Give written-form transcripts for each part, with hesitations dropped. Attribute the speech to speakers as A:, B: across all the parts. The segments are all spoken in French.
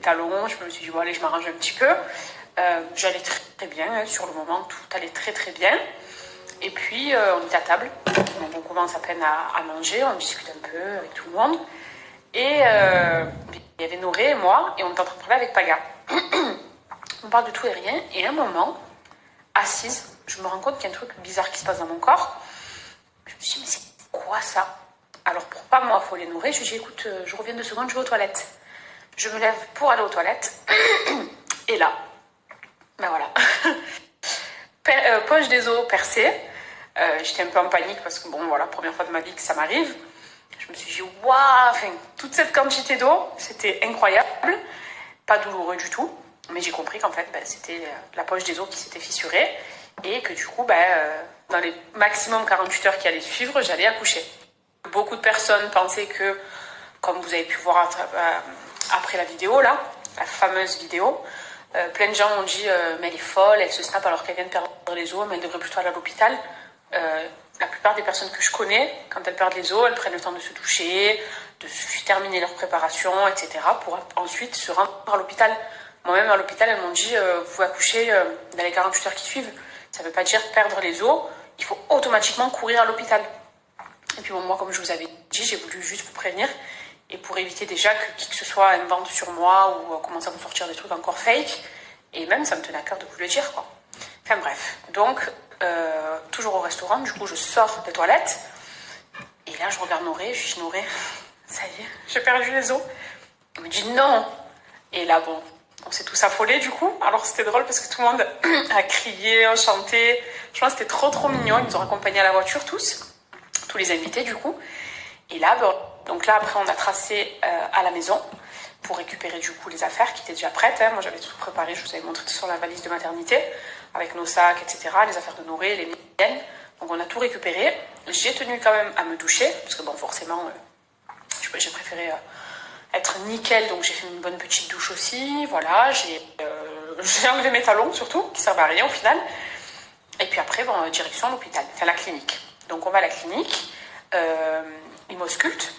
A: talons. Je me suis dit, bon, allez, je m'arrange un petit peu. J'allais très, très bien. Hein, sur le moment, tout allait très, très bien. Et puis, on est à table. Donc, on commence à peine à manger. On discute un peu avec tout le monde. Et il y avait Noré et moi. Et on est en train de parler avec Paga. On parle de tout et rien. Et à un moment, assise, je me rends compte qu'il y a un truc bizarre qui se passe dans mon corps. Je me suis dit, mais c'est quoi ça? Alors, pour pas m'affoler Noré, je lui dis, écoute, je reviens 2 secondes, je vais aux toilettes. Je me lève pour aller aux toilettes. Et là, ben voilà. Poche des os percée. J'étais un peu en panique parce que, bon, voilà, première fois de ma vie que ça m'arrive. Je me suis dit, waouh, enfin, toute cette quantité d'eau, c'était incroyable. Pas douloureux du tout. Mais j'ai compris qu'en fait, c'était la poche des os qui s'était fissurée. Et que du coup, dans les maximum 48 heures qui allaient suivre, j'allais accoucher. Beaucoup de personnes pensaient que, comme vous avez pu voir après la vidéo, là, la fameuse vidéo, plein de gens ont dit mais elle est folle, elle se snappe alors qu'elle vient de perdre les os, mais elle devrait plutôt aller à l'hôpital. La plupart des personnes que je connais, quand elles perdent les os, elles prennent le temps de se doucher, de terminer leur préparation, etc. pour ensuite se rendre à l'hôpital. Moi-même, à l'hôpital, elles m'ont dit vous pouvez accoucher dans les 48 heures qui suivent. Ça ne veut pas dire perdre les os, il faut automatiquement courir à l'hôpital. Et puis bon, moi, comme je vous avais dit, j'ai voulu juste vous prévenir. Et pour éviter déjà que qui que ce soit invente sur moi ou commence à vous sortir des trucs encore fake. Et même, ça me tenait à cœur de vous le dire, quoi. Enfin bref. Donc, toujours au restaurant, du coup, je sors des toilettes. Et là, je regarde Noré, je dis, Noré, ça y est, j'ai perdu les os. Il me dit, non. Et là, bon, on s'est tous affolés, du coup. Alors, c'était drôle parce que tout le monde a crié, a chanté. Je pense que c'était trop, trop mignon. Ils nous ont accompagnés à la voiture, tous les invités, du coup. Et là, donc là, après, on a tracé à la maison pour récupérer du coup les affaires qui étaient déjà prêtes. Hein. Moi, j'avais tout préparé, je vous avais montré sur la valise de maternité, avec nos sacs, etc., les affaires de Noré, les miennes. Donc, on a tout récupéré. J'ai tenu quand même à me doucher, parce que bon, forcément, j'ai préféré être nickel, donc j'ai fait une bonne petite douche aussi. Voilà, j'ai enlevé mes talons, surtout, qui servent à rien au final. Et puis après, direction l'hôpital, enfin la clinique. Donc, on va à la clinique. Ils m'auscultent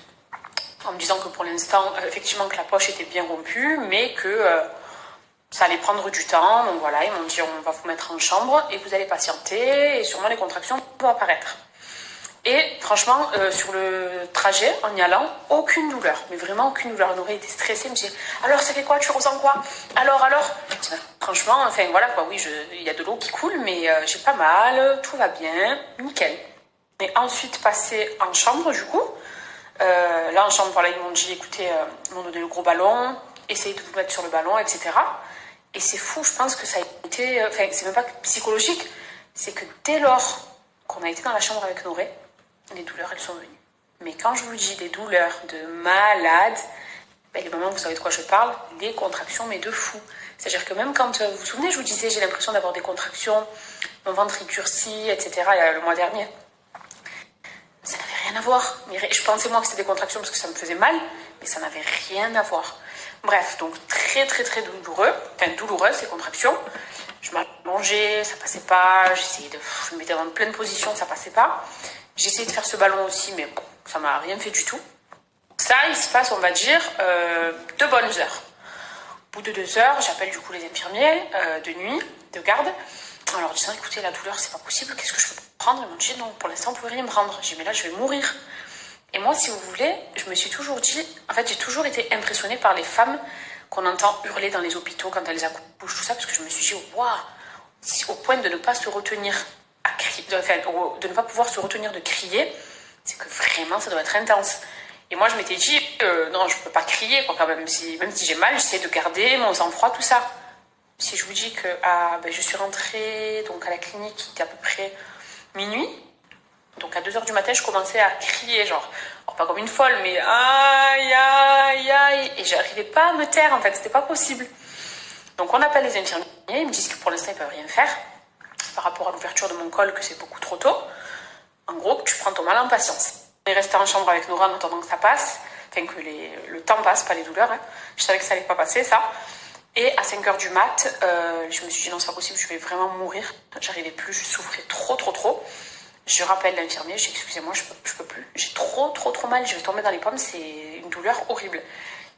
A: en me disant que pour l'instant, effectivement, que la poche était bien rompue, mais que ça allait prendre du temps. Donc voilà, ils m'ont dit on va vous mettre en chambre et vous allez patienter et sûrement les contractions vont apparaître. Et franchement, sur le trajet, en y allant, aucune douleur, mais vraiment aucune douleur. Noré était stressée, me disait alors ça fait quoi, tu ressens quoi? Alors franchement, enfin voilà quoi, oui, il y a de l'eau qui coule, mais j'ai pas mal, tout va bien, nickel. Et ensuite, passer en chambre, du coup. Là, en chambre, voilà, ils m'ont dit, écoutez, ils m'ont donné le gros ballon, essayez de vous mettre sur le ballon, etc. Et c'est fou, je pense que ça a été... Enfin, c'est même pas psychologique, c'est que dès lors qu'on a été dans la chambre avec Noré, les douleurs, elles sont venues. Mais quand je vous dis des douleurs de malade, les moments, vous savez de quoi je parle, des contractions, mais de fou. C'est-à-dire que même quand, vous vous souvenez, je vous disais, j'ai l'impression d'avoir des contractions, mon ventre est durci, etc., le mois dernier. Ça n'avait rien à voir. Je pensais moi que c'était des contractions parce que ça me faisait mal, mais ça n'avait rien à voir. Bref, donc très très très douloureux. Enfin, douloureux ces contractions. Je m'allongeais, ça passait pas. J'essayais je me mettais dans pleine position, ça passait pas. J'ai essayé de faire ce ballon aussi, mais bon, ça m'a rien fait du tout. Ça, il se passe, on va dire, 2 bonnes heures. Au bout de 2 heures, j'appelle du coup les infirmiers de nuit, de garde, en leur disant écoutez, la douleur, c'est pas possible, qu'est-ce que je peux prendre? Ils m'ont dit non, pour l'instant, vous pouvez rien me prendre. J'ai dit mais là, je vais mourir. Et moi, si vous voulez, je me suis toujours dit, en fait, j'ai toujours été impressionnée par les femmes qu'on entend hurler dans les hôpitaux quand elles accouchent, tout ça, parce que je me suis dit waouh, au point de ne pas se retenir à crier, de ne pas pouvoir se retenir de crier, c'est que vraiment, ça doit être intense. Et moi, je m'étais dit, non, je peux pas crier, quoi, quand même. Même si j'ai mal, j'essaie de garder mon sang-froid, tout ça. Si je vous dis que je suis rentrée donc, à la clinique, il était à peu près minuit. Donc, à 2h du matin, je commençais à crier, genre, pas comme une folle, mais aïe, aïe, aïe. Et j'arrivais pas à me taire, en fait, c'était pas possible. Donc, on appelle les infirmiers, ils me disent que pour l'instant, ils peuvent rien faire par rapport à l'ouverture de mon col, que c'est beaucoup trop tôt. En gros, tu prends ton mal en patience. On est resté en chambre avec Nora en attendant que ça passe, enfin que le temps passe, pas les douleurs. Hein. Je savais que ça allait pas passer, ça. Et à 5h du mat, je me suis dit non, c'est pas possible, je vais vraiment mourir. J'arrivais plus, je souffrais trop, trop, trop. Je rappelle l'infirmier, je dis excusez-moi, je peux plus. J'ai trop, trop, trop mal, je vais tomber dans les pommes, c'est une douleur horrible.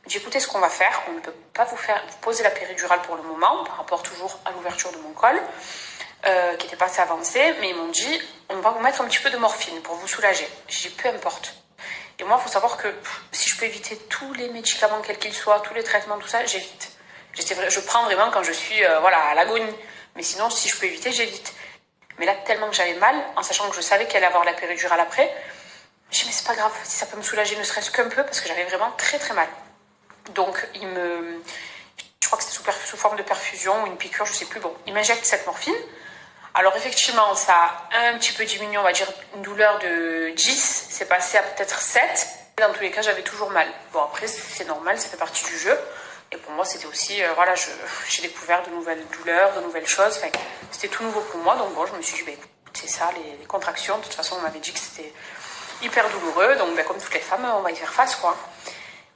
A: J'ai dit, écoutez, ce qu'on va faire, on ne peut pas vous poser la péridurale pour le moment, par rapport toujours à l'ouverture de mon col, qui n'était pas assez avancée, mais ils m'ont dit, on va vous mettre un petit peu de morphine pour vous soulager. J'ai dit, peu importe. Et moi, il faut savoir que si je peux éviter tous les médicaments, quels qu'ils soient, tous les traitements, tout ça, j'évite. Je prends vraiment quand je suis à l'agonie. Mais sinon, si je peux éviter, j'évite. Mais là, tellement que j'avais mal, en sachant que je savais qu'elle allait avoir la péridurale après, je me suis dit, mais c'est pas grave, si ça peut me soulager ne serait-ce qu'un peu, parce que j'avais vraiment très très mal. Donc, je crois que c'était sous forme de perfusion ou une piqûre, je sais plus. Bon, il m'injecte cette morphine. Alors, effectivement, ça a un petit peu diminué, on va dire, une douleur de 10, c'est passé à peut-être 7. Dans tous les cas, j'avais toujours mal. Bon, après, c'est normal, ça fait partie du jeu. Et pour moi, c'était aussi, j'ai découvert de nouvelles douleurs, de nouvelles choses. Enfin, c'était tout nouveau pour moi. Donc bon, je me suis dit, écoute, c'est ça, les contractions. De toute façon, on m'avait dit que c'était hyper douloureux. Donc, comme toutes les femmes, on va y faire face, quoi.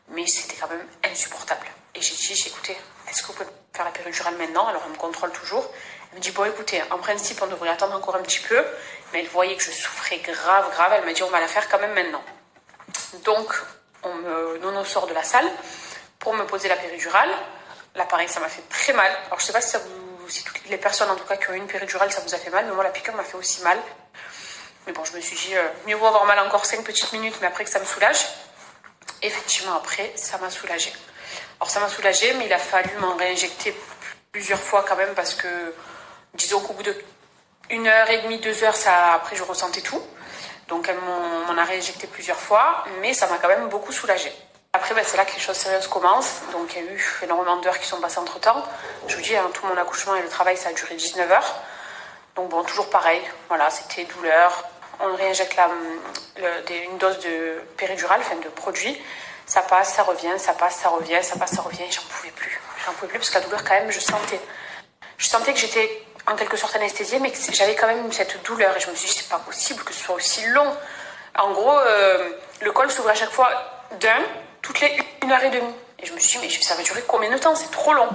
A: Mais c'était quand même insupportable. Et j'ai dit, écoutez, est-ce que vous pouvez faire la péridurale maintenant? Alors, elle me contrôle toujours. Elle me dit, bon, écoutez, en principe, on devrait attendre encore un petit peu. Mais elle voyait que je souffrais grave. Elle m'a dit, on va la faire quand même maintenant. Donc, Nono sort de la salle pour me poser la péridurale. Là, pareil, ça m'a fait très mal. Alors, je sais pas si toutes les personnes, en tout cas, qui ont eu une péridurale, ça vous a fait mal. Mais moi, la piqûre m'a fait aussi mal. Mais bon, je me suis dit, mieux vaut avoir mal encore 5 petites minutes, mais après que ça me soulage. Effectivement, après, ça m'a soulagée. Alors, ça m'a soulagée, mais il a fallu m'en réinjecter plusieurs fois quand même, parce que, disons qu'au bout de 1h30, 2 heures, après, je ressentais tout. Donc, elle m'en a réinjecté plusieurs fois, mais ça m'a quand même beaucoup soulagée. Après, c'est là que les choses sérieuses commencent. Donc, il y a eu énormément d'heures qui sont passées entre-temps. Je vous dis, tout mon accouchement et le travail, ça a duré 19 heures. Donc, bon, toujours pareil. Voilà, c'était douleur. On réinjecte une dose de péridurale, enfin de produit. Ça passe, ça revient, ça passe, ça revient, ça passe, ça revient. Et j'en pouvais plus. Parce que la douleur, quand même, je sentais que j'étais en quelque sorte anesthésiée, mais que j'avais quand même cette douleur. Et je me suis dit, c'est pas possible que ce soit aussi long. En gros, le col s'ouvre à chaque fois toutes les 1h30. Et je me suis dit, mais ça va durer combien de temps? C'est trop long.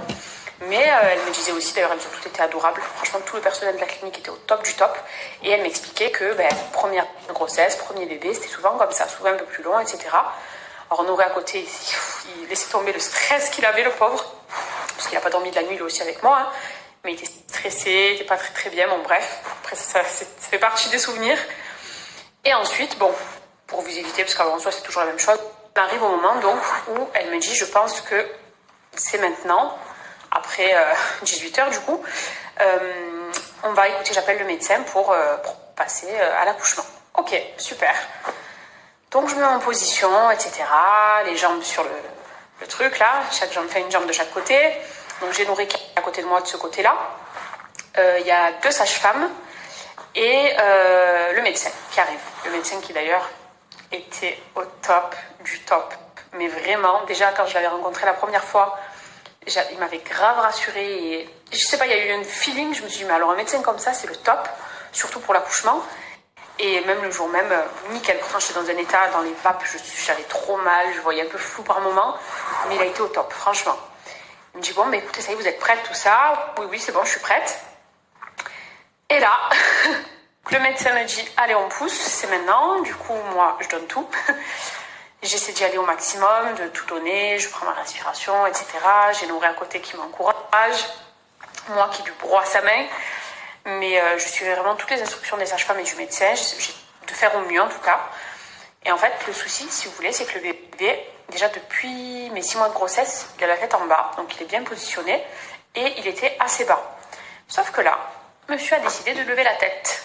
A: Mais elle me disait aussi, d'ailleurs, elles ont toutes été adorables. Franchement, tout le personnel de la clinique était au top du top. Et elle m'expliquait que première grossesse, premier bébé, c'était souvent comme ça, souvent un peu plus long, etc. Alors, Honoré à côté, il laissait tomber le stress qu'il avait, le pauvre. Parce qu'il n'a pas dormi de la nuit, lui aussi, avec moi. Hein. Mais il était stressé, il n'était pas très très bien. Bon, bref, après, ça fait partie des souvenirs. Et ensuite, bon, pour vous éviter, parce qu'avant soi, c'est toujours la même chose, on arrive au moment donc où elle me dit, je pense que c'est maintenant, après 18 heures du coup, on va écouter, j'appelle le médecin pour passer à l'accouchement. Ok, super. Donc je me mets en position, etc. Les jambes sur le truc là, chaque jambe fait une jambe de chaque côté. Donc j'ai Nourri qui est à côté de moi de ce côté-là. Il y a 2 sages-femmes et le médecin qui arrive. Le médecin qui d'ailleurs était au top du top. Mais vraiment, déjà quand je l'avais rencontré la première fois, il m'avait grave rassurée. Et je sais pas, il y a eu un feeling, je me suis dit, mais alors un médecin comme ça, c'est le top, surtout pour l'accouchement. Et même le jour même, nickel. Pourtant, j'étais dans un état, dans les vapes, j'avais trop mal, je voyais un peu flou par moment. Mais il a été au top, franchement. Il me dit, bon, mais écoutez, ça y est, vous êtes prête, tout ça? Oui, c'est bon, je suis prête. Et là, le médecin me dit, allez, on pousse, c'est maintenant. Du coup, moi, je donne tout. J'essaie d'y aller au maximum, de tout donner, je prends ma respiration, etc. J'ai Nourri à côté qui m'encourage, moi qui lui broie sa main. Mais je suivais vraiment toutes les instructions des sages-femmes et du médecin, de faire au mieux en tout cas. Et en fait, le souci, si vous voulez, c'est que le bébé, déjà depuis mes 6 mois de grossesse, il a la tête en bas, donc il est bien positionné, et il était assez bas. Sauf que là, monsieur a décidé de lever la tête.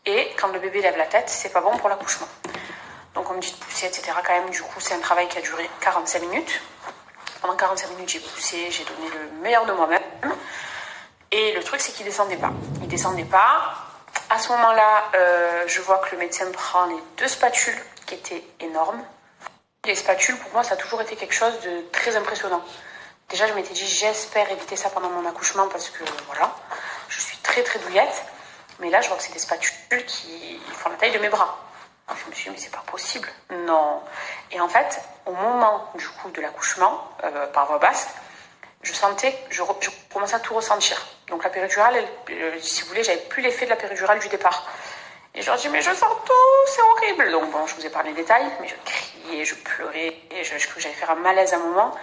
A: Et quand le bébé lève la tête, c'est pas bon pour l'accouchement. Donc on me dit de pousser, etc. Quand même, du coup, c'est un travail qui a duré 45 minutes. Pendant 45 minutes, j'ai poussé, j'ai donné le meilleur de moi-même. Et le truc, c'est qu'il descendait pas. Il descendait pas. À ce moment-là, je vois que le médecin prend les 2 spatules qui étaient énormes. Les spatules, pour moi, ça a toujours été quelque chose de très impressionnant. Déjà, je m'étais dit, j'espère éviter ça pendant mon accouchement parce que, voilà, je suis très, très douillette. Mais là, je vois que c'est des spatules qui font la taille de mes bras. Je me suis dit, mais c'est pas possible. Non. Et en fait, au moment, du coup, de l'accouchement, par voie basse, je commençais à tout ressentir. Donc la péridurale, si vous voulez, j'avais plus l'effet de la péridurale du départ. Et je leur dis, mais je sens tout, c'est horrible. Donc bon, je vous ai parlé des détails, mais je criais, je pleurais, et je crois que j'allais faire un malaise à un moment.